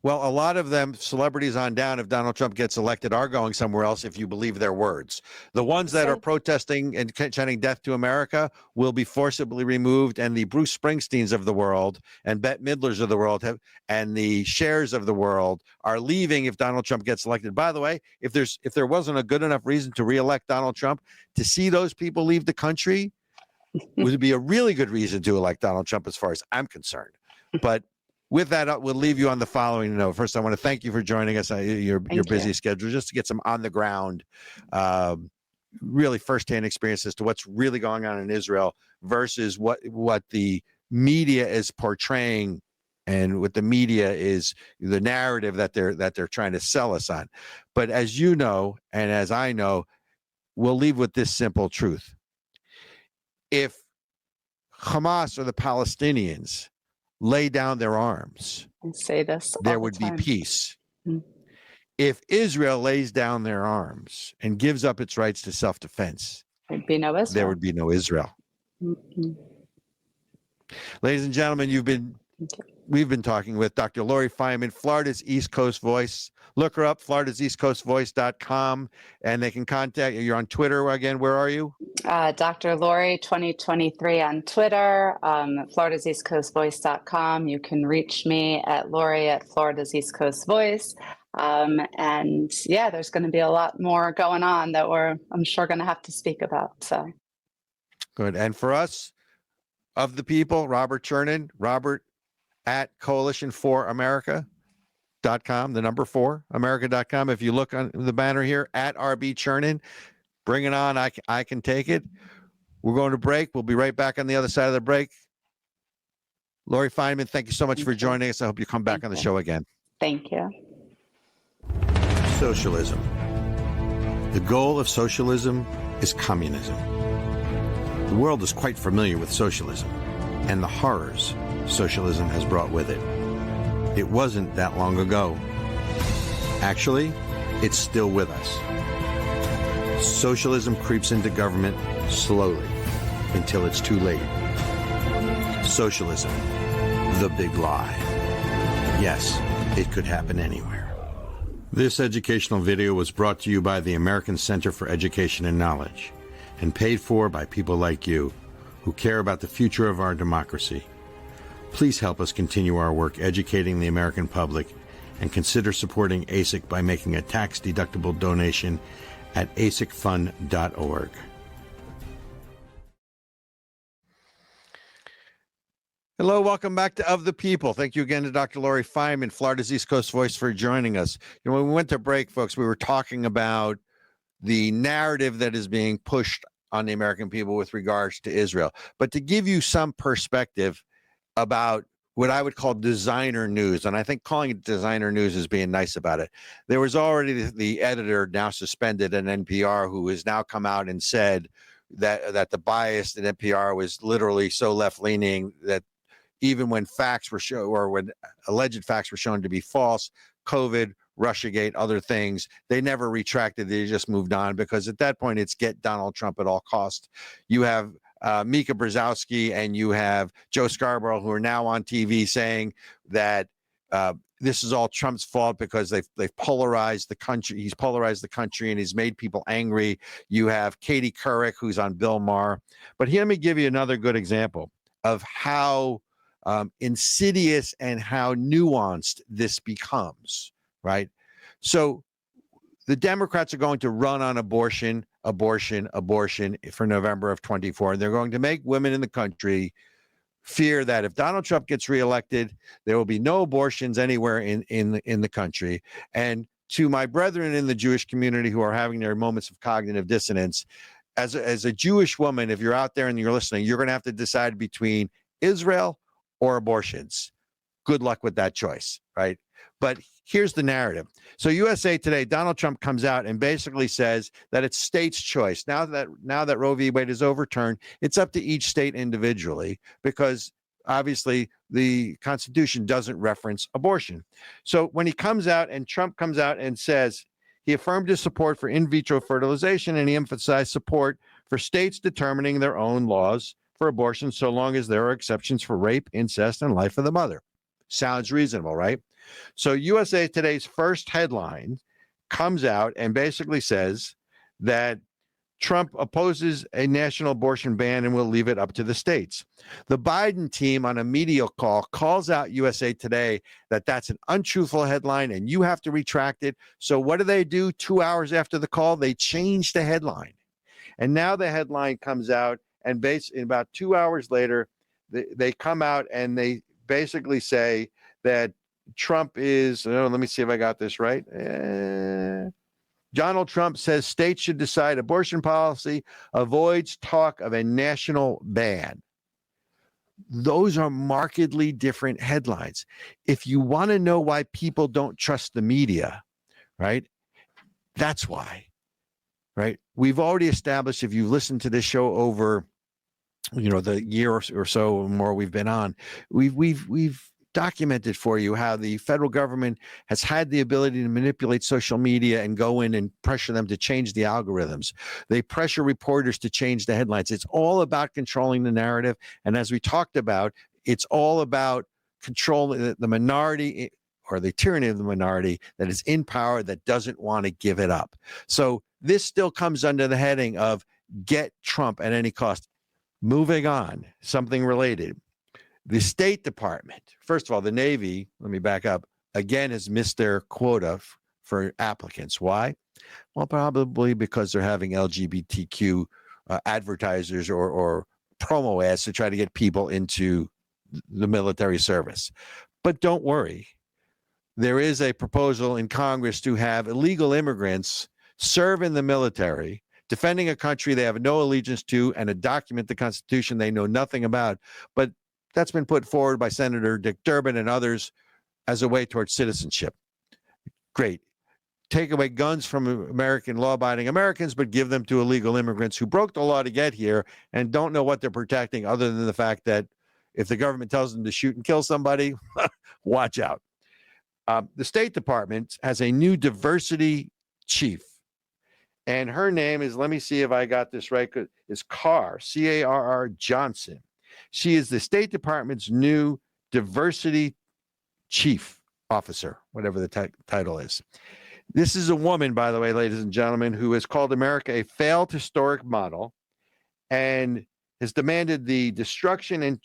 Well, a lot of them, celebrities on down, if Donald Trump gets elected, are going somewhere else if you believe their words. The ones that are protesting and chanting death to America will be forcibly removed, and the Bruce Springsteens of the world and Bette Midlers of the world and the Chers of the world are leaving if Donald Trump gets elected. By the way, if there wasn't a good enough reason to reelect Donald Trump, to see those people leave the country would be a really good reason to elect Donald Trump as far as I'm concerned. But with that, we'll leave you on the following note. First, I want to thank you for joining us. Your busy schedule, just to get some on the ground, really firsthand experience as to what's really going on in Israel versus what the media is portraying, and what the media is the narrative that they're trying to sell us on. But as you know, and as I know, we'll leave with this simple truth: if Hamas or the Palestinians lay down their arms, I say this there would be peace. Mm-hmm. If Israel lays down their arms and gives up its rights to self-defense, there would be no Israel. Mm-hmm. Ladies and gentlemen, we've been talking with Dr. Lori Fineman, Florida's East Coast Voice. Look her up, floridasEastCoastVoice.com, and they can contact you. You're on Twitter again. Where are you? Dr. Lori 2023 on Twitter, floridasEastCoastVoice.com. You can reach me at Lori at Florida's East Coast Voice. And yeah, there's going to be a lot more going on that I'm sure, going to have to speak about. So good. And for us, of the people, Robert Chernin, Robert at coalition4america.com, the number 4 america.com. If you look on the banner here, at RB Chernin, bring it on. I can take it. We're going to break. We'll be right back on the other side of the break. Lori Fineman, thank you so much for joining us. I hope you come back on the show again. Thank you. Socialism. The goal of socialism is communism. The world is quite familiar with socialism and the horrors socialism has brought with it. It wasn't that long ago. Actually, it's still with us. Socialism creeps into government slowly until it's too late. Socialism, the big lie. Yes, it could happen anywhere. This educational video was brought to you by the American Center for Education and Knowledge and paid for by people like you who care about the future of our democracy. Please help us continue our work educating the American public and consider supporting ASIC by making a tax-deductible donation at asicfund.org. Hello, welcome back to Of the People. Thank you again to Dr. Lori Fineman, Florida's East Coast Voice, for joining us. When we went to break, folks, we were talking about the narrative that is being pushed on the American people with regards to Israel. But to give you some perspective about what I would call designer news, and I think calling it designer news is being nice about it. There was already the editor, now suspended at NPR, who has now come out and said that the bias at NPR was literally so left-leaning that even when facts were shown, or when alleged facts were shown to be false, COVID, Russiagate, other things, they never retracted. They just moved on, because at that point, it's get Donald Trump at all costs. You have Mika Brzezinski and you have Joe Scarborough, who are now on TV saying that this is all Trump's fault because they've polarized the country. He's polarized the country and he's made people angry. You have Katie Couric, who's on Bill Maher. But here, let me give you another good example of how insidious and how nuanced this becomes, right? So the Democrats are going to run on abortion for November of 24. They're going to make women in the country fear that if Donald Trump gets reelected, there will be no abortions anywhere in the country. And to my brethren in the Jewish community who are having their moments of cognitive dissonance, as a Jewish woman, if you're out there and you're listening, you're going to have to decide between Israel or abortions. Good luck with that choice, right? But here's the narrative. So USA Today, Donald Trump comes out and basically says that it's states' choice. Now that Roe v. Wade is overturned, it's up to each state individually, because obviously the Constitution doesn't reference abortion. So when he comes out and Trump comes out and says he affirmed his support for in vitro fertilization, and he emphasized support for states determining their own laws for abortion so long as there are exceptions for rape, incest, and life of the mother. Sounds reasonable, right? So USA Today's first headline comes out and basically says that Trump opposes a national abortion ban and will leave it up to the states. The Biden team on a media call calls out USA Today that that's an untruthful headline and you have to retract it. So what do? 2 hours after the call, they change the headline. And now the headline comes out, and about 2 hours later, they come out and they basically say that Trump is, let me see if I got this right. Donald Trump says states should decide abortion policy, avoids talk of a national ban. Those are markedly different headlines. If you want to know why people don't trust the media, right? That's why, right? We've already established, if you've listened to this show over, the year or so or more we've been on, we've documented for you how the federal government has had the ability to manipulate social media and go in and pressure them to change the algorithms. They pressure reporters to change the headlines. It's all about controlling the narrative. And as we talked about, it's all about controlling the minority, or the tyranny of the minority that is in power that doesn't want to give it up. So this still comes under the heading of get Trump at any cost. Moving on, something related. The State Department, first of all, the Navy, let me back up, again has missed their quota for applicants. Why? Well, probably because they're having LGBTQ advertisers or promo ads to try to get people into the military service. But don't worry. There is a proposal in Congress to have illegal immigrants serve in the military, defending a country they have no allegiance to, and to document the Constitution they know nothing about. But that's been put forward by Senator Dick Durbin and others as a way towards citizenship. Great. Take away guns from American law-abiding Americans, but give them to illegal immigrants who broke the law to get here and don't know what they're protecting, other than the fact that if the government tells them to shoot and kill somebody, watch out. The State Department has a new diversity chief, and her name is, let me see if I got this right, is Carr, C-A-R-R Johnson. She is the State Department's new diversity chief officer, whatever the title is. This is a woman, by the way, ladies and gentlemen, who has called America a failed historic model and has demanded the destruction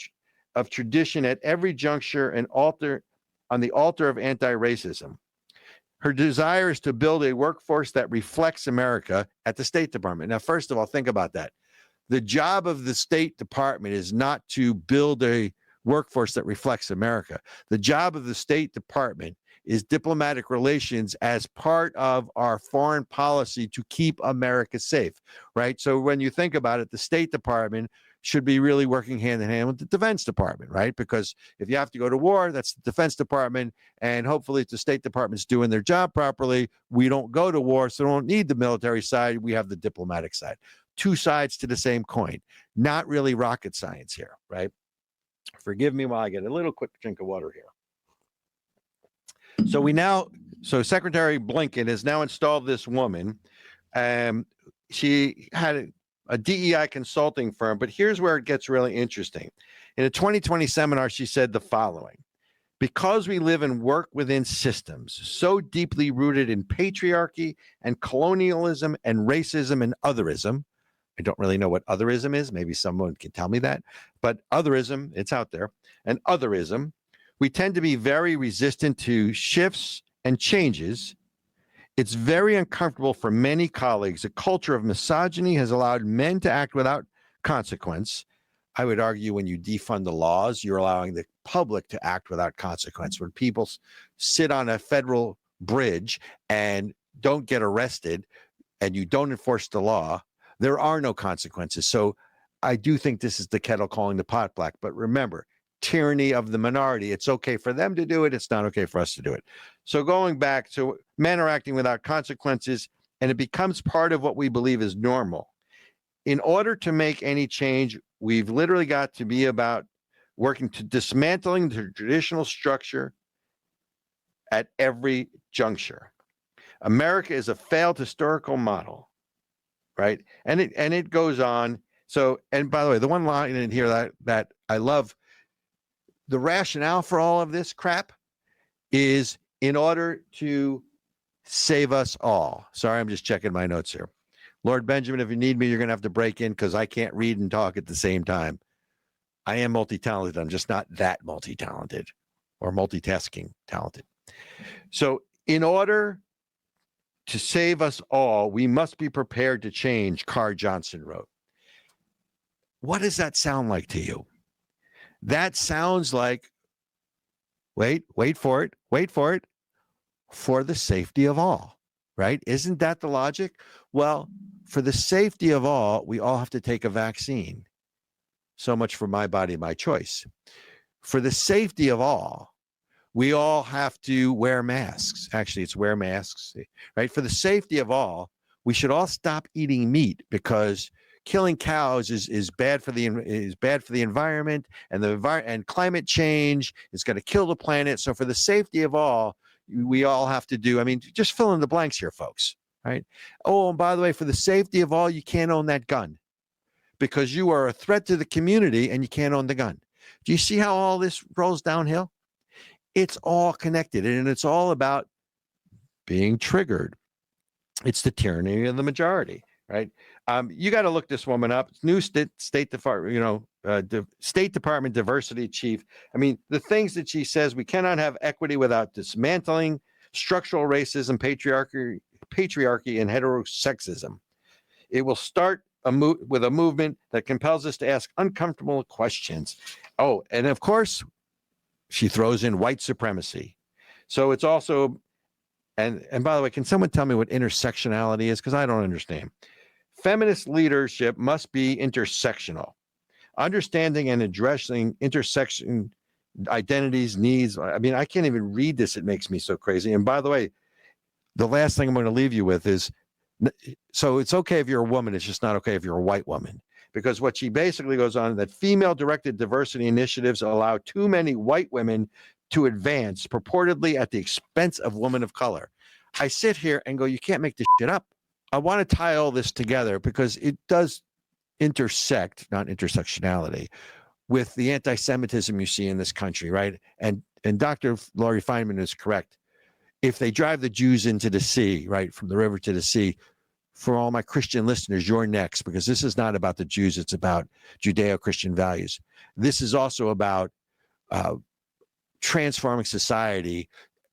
of tradition at every juncture and on the altar of anti-racism. Her desire is to build a workforce that reflects America at the State Department. Now, first of all, think about that. The job of the State Department is not to build a workforce that reflects America. The job of the State Department is diplomatic relations as part of our foreign policy to keep America safe, right? So when you think about it, the State Department should be really working hand in hand with the Defense Department, right? Because if you have to go to war, that's the Defense Department, and hopefully if the State Department's doing their job properly, we don't go to war, so we don't need the military side, we have the diplomatic side. Two sides to the same coin. Not really rocket science here, right? Forgive me while I get a little quick drink of water here. So Secretary Blinken has now installed this woman. She had a DEI consulting firm, but here's where it gets really interesting. In a 2020 seminar, she said the following: because we live and work within systems so deeply rooted in patriarchy and colonialism and racism and otherism, I don't really know what otherism is. Maybe someone can tell me that. But otherism, it's out there. And otherism, we tend to be very resistant to shifts and changes. It's very uncomfortable for many colleagues. A culture of misogyny has allowed men to act without consequence. I would argue when you defund the laws, you're allowing the public to act without consequence. When people sit on a federal bridge and don't get arrested and you don't enforce the law, there are no consequences. So I do think this is the kettle calling the pot black. But remember, tyranny of the minority. It's okay for them to do it. It's not okay for us to do it. So going back to men are acting without consequences, and it becomes part of what we believe is normal. In order to make any change, we've literally got to be about working to dismantling the traditional structure at every juncture. America is a failed historical model, right? And it goes on. So, and by the way, the one line in here that I love, the rationale for all of this crap is in order to save us all. Sorry, I'm just checking my notes here. Lord Benjamin, if you need me, you're going to have to break in because I can't read and talk at the same time. I am multi-talented. I'm just not that multi-talented or multitasking talented. So in order to save us all, we must be prepared to change, Carr Johnson wrote. What does that sound like to you? That sounds like, wait for it, for the safety of all, right? Isn't that the logic? Well, for the safety of all, we all have to take a vaccine. So much for my body, my choice. For the safety of all, we all have to wear masks. Actually, it's wear masks, right? For the safety of all, we should all stop eating meat because killing cows is bad for the environment, and climate change is going to kill the planet. So for the safety of all, we all have to do. I mean, just fill in the blanks here, folks. Right? Oh, and by the way, for the safety of all, you can't own that gun because you are a threat to the community and you can't own the gun. Do you see how all this rolls downhill? It's all connected, and it's all about being triggered. It's the tyranny of the majority, right? You got to look this woman up. New State Department, State Department diversity chief. I mean, the things that she says: we cannot have equity without dismantling structural racism, patriarchy, and heterosexism. It will start with a movement that compels us to ask uncomfortable questions. Oh, and of course, she throws in white supremacy. So it's also, and by the way, can someone tell me what intersectionality is? Because I don't understand. Feminist leadership must be intersectional. Understanding and addressing intersection identities, needs. I mean, I can't even read this. It makes me so crazy. And by the way, the last thing I'm going to leave you with is, so it's okay if you're a woman. It's just not okay if you're a white woman. Because what she basically goes on that female-directed diversity initiatives allow too many white women to advance, purportedly at the expense of women of color. I sit here and go, you can't make this shit up. I want to tie all this together because it does intersect, not intersectionality, with the anti-Semitism you see in this country, right? And Dr. Laurie Fineman is correct. If they drive the Jews into the sea, right, from the river to the sea, for all my Christian listeners, you're next, because this is not about the Jews. It's about Judeo-Christian values. This is also about transforming society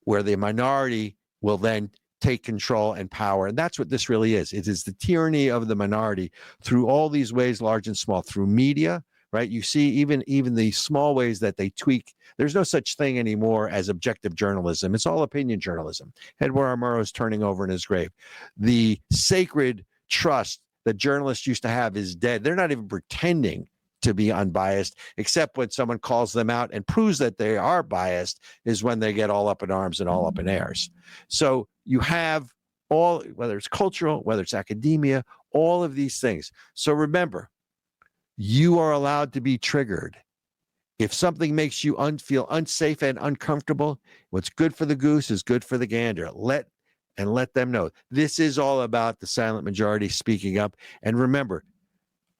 where the minority will then take control and power. And that's what this really is. It is the tyranny of the minority through all these ways, large and small, through media, right? You see even the small ways that they tweak. There's no such thing anymore as objective journalism. It's all opinion journalism. Edward R. Murrow is turning over in his grave. The sacred trust that journalists used to have is dead. They're not even pretending to be unbiased, except when someone calls them out and proves that they are biased is when they get all up in arms and all up in airs. So you have all, whether it's cultural, whether it's academia, all of these things. So remember, you are allowed to be triggered. If something makes you feel unsafe and uncomfortable, what's good for the goose is good for the gander. Let them know. This is all about the silent majority speaking up. And remember,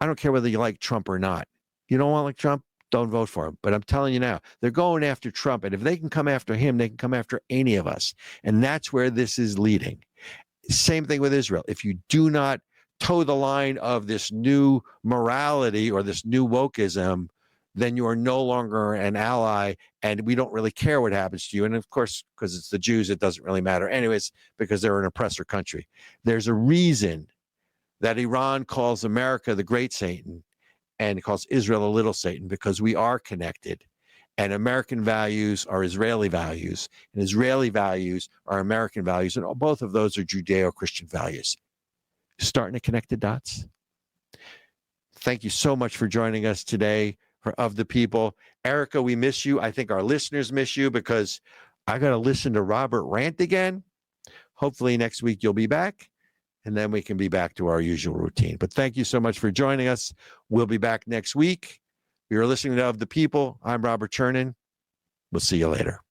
I don't care whether you like Trump or not. You don't want to like Trump? Don't vote for him. But I'm telling you now, they're going after Trump. And if they can come after him, they can come after any of us. And that's where this is leading. Same thing with Israel. If you do not toe the line of this new morality or this new wokeism, then you are no longer an ally, and we don't really care what happens to you. And of course, because it's the Jews, it doesn't really matter anyways, because they're an oppressor country. There's a reason that Iran calls America the great Satan and calls Israel a little Satan, because we are connected. And American values are Israeli values, and Israeli values are American values, and both of those are Judeo-Christian values. Starting to connect the dots. Thank you so much for joining us today. of the people. Ericka, we miss you. I think our listeners miss you because I got to listen to Robert rant again. Hopefully next week you'll be back, and then we can be back to our usual routine. But thank you so much for joining us. We'll be back next week. You're listening to Of the People. I'm Robert Chernin. We'll see you later.